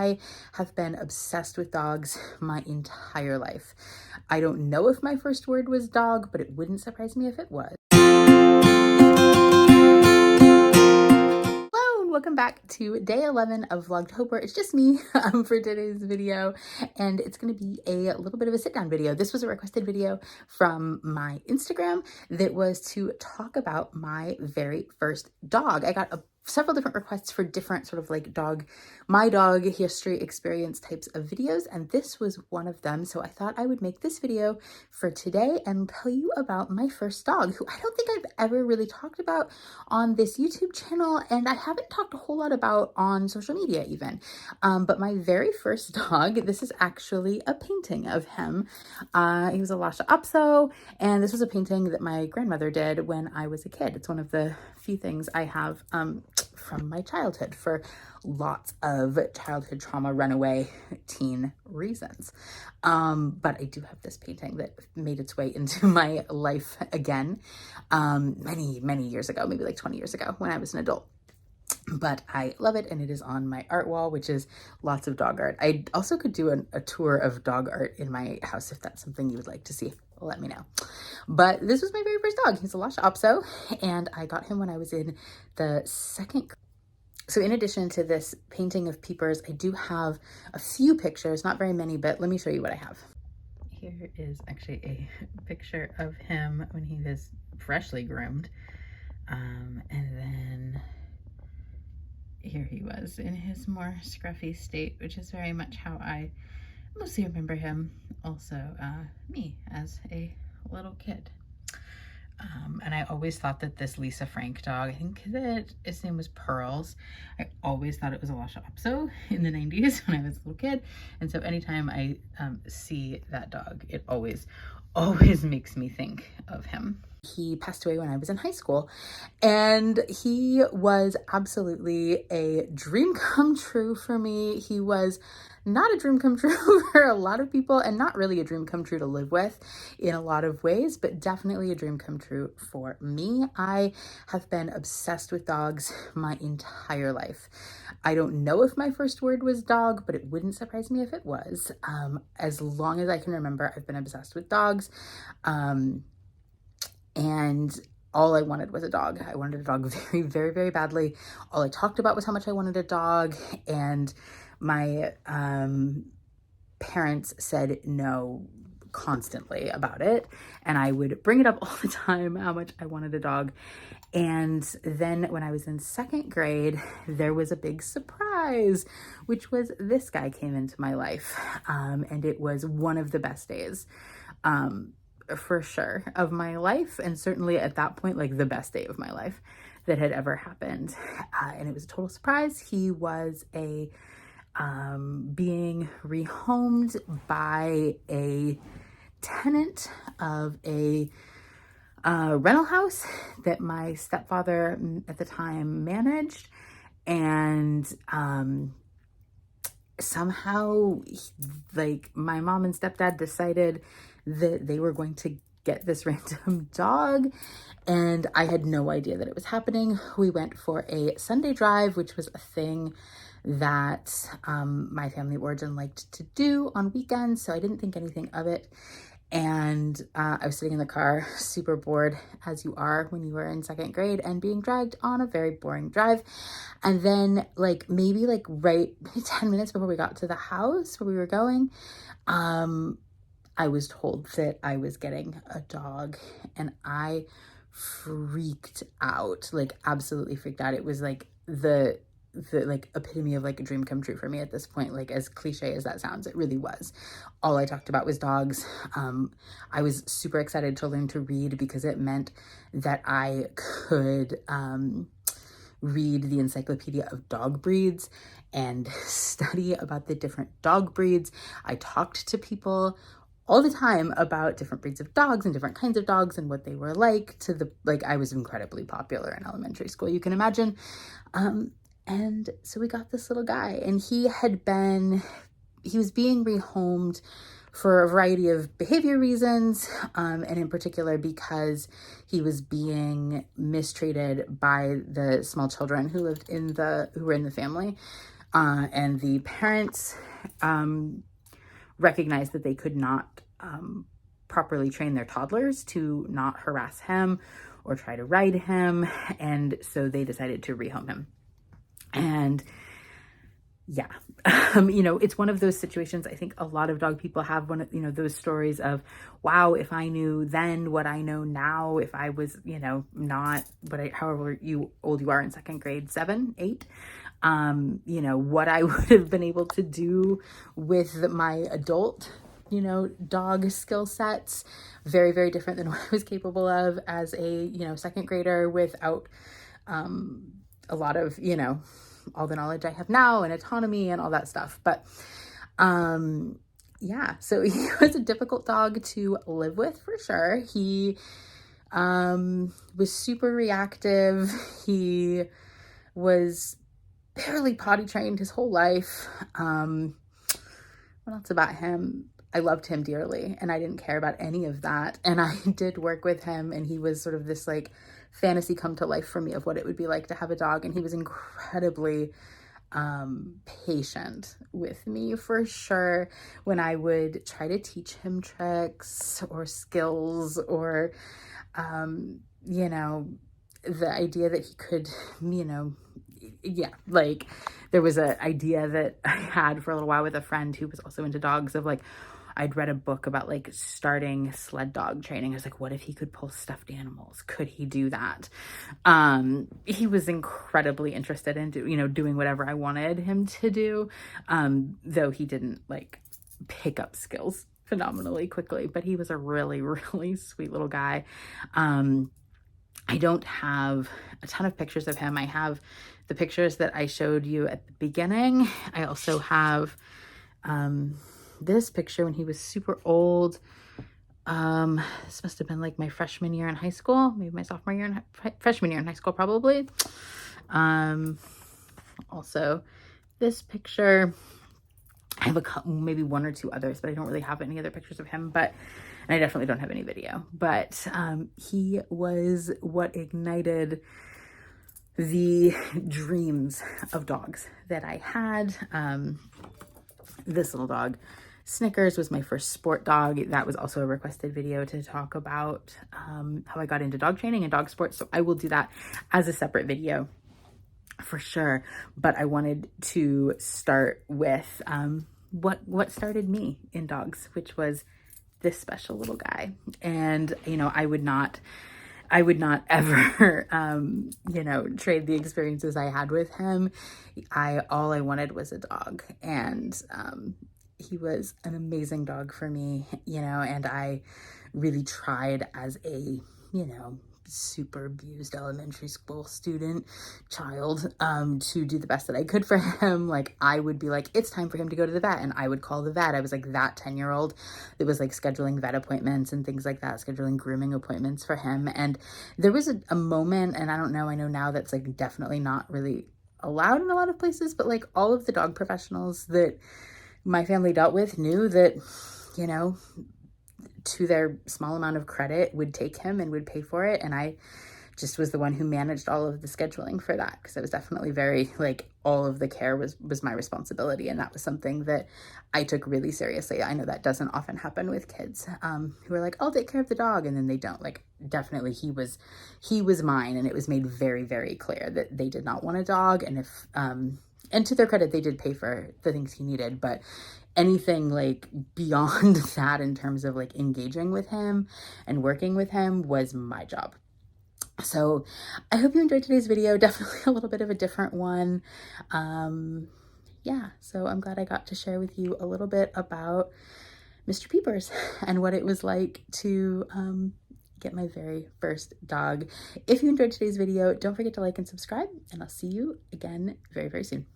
I have been obsessed with dogs my entire life. I don't know if my first word was dog, but it wouldn't surprise me if it was. Welcome back to day 11 of Vlogtober. It's just me for today's video, and it's going to be a little bit of a sit-down video. This was a requested video from my Instagram that was to talk about my very first dog. I got several different requests for different sort of like my dog history experience types of videos, and this was one of them. So I thought I would make this video for today and tell you about my first dog, who I don't think I've ever really talked about on this YouTube channel, and I haven't talked a whole lot about on social media even. But my very first dog, this is actually a painting of him. He was a Lhasa Apso, and this was a painting that my grandmother did when I was a kid. It's one of the few things I have from my childhood for lots of childhood trauma, runaway teen reasons. But I do have this painting that made its way into my life again many years ago, maybe like 20 years ago when I was an adult. But I love it, and it is on my art wall, which is lots of dog art. I also could do a tour of dog art in my house if that's something you would like to see. Let me know. But this was my very first dog. He's a Lhasa Apso, and I got him when I was in the second grade. So in addition to this painting of Peepers, I do have a few pictures, not very many, but let me show you what I have. Here is actually a picture of him when he was freshly groomed. And then here he was in his more scruffy state, which is very much how I mostly remember him. Also me as a little kid. And I always thought that this Lisa Frank dog, I think that his name was Pearls. I always thought it was a Lhasa Apso in the 90s when I was a little kid. And so anytime I see that dog, it always makes me think of him. He passed away when I was in high school, and he was absolutely a dream come true for me. He was not a dream come true for a lot of people, and not really a dream come true to live with in a lot of ways, but definitely a dream come true for me. I have been obsessed with dogs my entire life. I don't know if my first word was dog, but it wouldn't surprise me if it was. As long as I can remember, I've been obsessed with dogs. And all I wanted was a dog. I wanted a dog very badly. All I talked about was how much I wanted a dog, and my parents said no constantly about it, and I would bring it up all the time how much I wanted a dog. And then when I was in second grade, there was a big surprise, which was this guy came into my life, and it was one of the best days for sure of my life, and certainly at that point like the best day of my life that had ever happened. And it was a total surprise. He was a being rehomed by a tenant of a rental house that my stepfather at the time managed, and somehow like my mom and stepdad decided that they were going to get this random dog, and I had no idea that it was happening. We went for a Sunday drive, which was a thing that my family of origin liked to do on weekends, so I didn't think anything of it. And I was sitting in the car, super bored, as you are when you were in second grade, and being dragged on a very boring drive. And then maybe 10 minutes before we got to the house where we were going, I was told that I was getting a dog, and I freaked out, absolutely freaked out. It was the epitome of a dream come true for me at this point. As cliche as that sounds, it really was. All I talked about was dogs. I was super excited to learn to read because it meant that I could read the Encyclopedia of Dog Breeds and study about the different dog breeds. I talked to people all the time about different breeds of dogs and different kinds of dogs and what they were like. I was incredibly popular in elementary school, you can imagine. And so we got this little guy, and he was being rehomed for a variety of behavior reasons, and in particular because he was being mistreated by the small children who were in the family. and the parents recognized that they could not properly train their toddlers to not harass him or try to ride him, and so they decided to rehome him. And yeah, it's one of those situations. I think a lot of dog people have one of, those stories of, wow, if I knew then what I know now, if I was, not, however old you are in second grade, 7, 8, what I would have been able to do with my adult, dog skill sets, very, very different than what I was capable of as a, second grader without, a lot of, all the knowledge I have now and autonomy and all that stuff. But, yeah, so he was a difficult dog to live with for sure. He, was super reactive. He was barely potty trained his whole life. What else about him? I loved him dearly and I didn't care about any of that. And I did work with him, and he was sort of this like fantasy come to life for me of what it would be like to have a dog. And he was incredibly patient with me for sure when I would try to teach him tricks or skills or, the idea that he could, like there was an idea that I had for a little while with a friend who was also into dogs of like, I'd read a book about like starting sled dog training. I was like, what if he could pull stuffed animals? Could he do that? He was incredibly interested in doing whatever I wanted him to do. Though he didn't like pick up skills phenomenally quickly, but he was a really, really sweet little guy. I don't have a ton of pictures of him. I have the pictures that I showed you at the beginning. I also have, this picture when he was super old. This must have been like my freshman year in high school, maybe my sophomore year freshman year in high school, probably. Also this picture, I have a couple, maybe one or two others, but I don't really have any other pictures of him, and I definitely don't have any video, but, he was what ignited the dreams of dogs that I had. This little dog, Snickers, was my first sport dog. That was also a requested video to talk about how I got into dog training and dog sports. So I will do that as a separate video for sure. But I wanted to start with what started me in dogs, which was this special little guy. And, I would not ever, trade the experiences I had with him. All I wanted was a dog, and, he was an amazing dog for me, and I really tried as a, super abused elementary school child, to do the best that I could for him. Like I would be like, it's time for him to go to the vet. And I would call the vet. I was like that 10-year-old that was like scheduling vet appointments and things like that, scheduling grooming appointments for him. And there was a moment, and I know now that's like definitely not really allowed in a lot of places, but like all of the dog professionals that my family dealt with knew that, to their small amount of credit, would take him and would pay for it. And I just was the one who managed all of the scheduling for that, because it was definitely very like all of the care was my responsibility. And that was something that I took really seriously. I know that doesn't often happen with kids who are like, I'll take care of the dog, and then they don't. Like definitely he was mine, and it was made very, very clear that they did not want a dog. And if and to their credit, they did pay for the things he needed, but anything like beyond that in terms of like engaging with him and working with him was my job. So I hope you enjoyed today's video. Definitely a little bit of a different one. Yeah, so I'm glad I got to share with you a little bit about Mr. Peepers and what it was like to get my very first dog. If you enjoyed today's video, don't forget to like and subscribe, and I'll see you again very, very soon.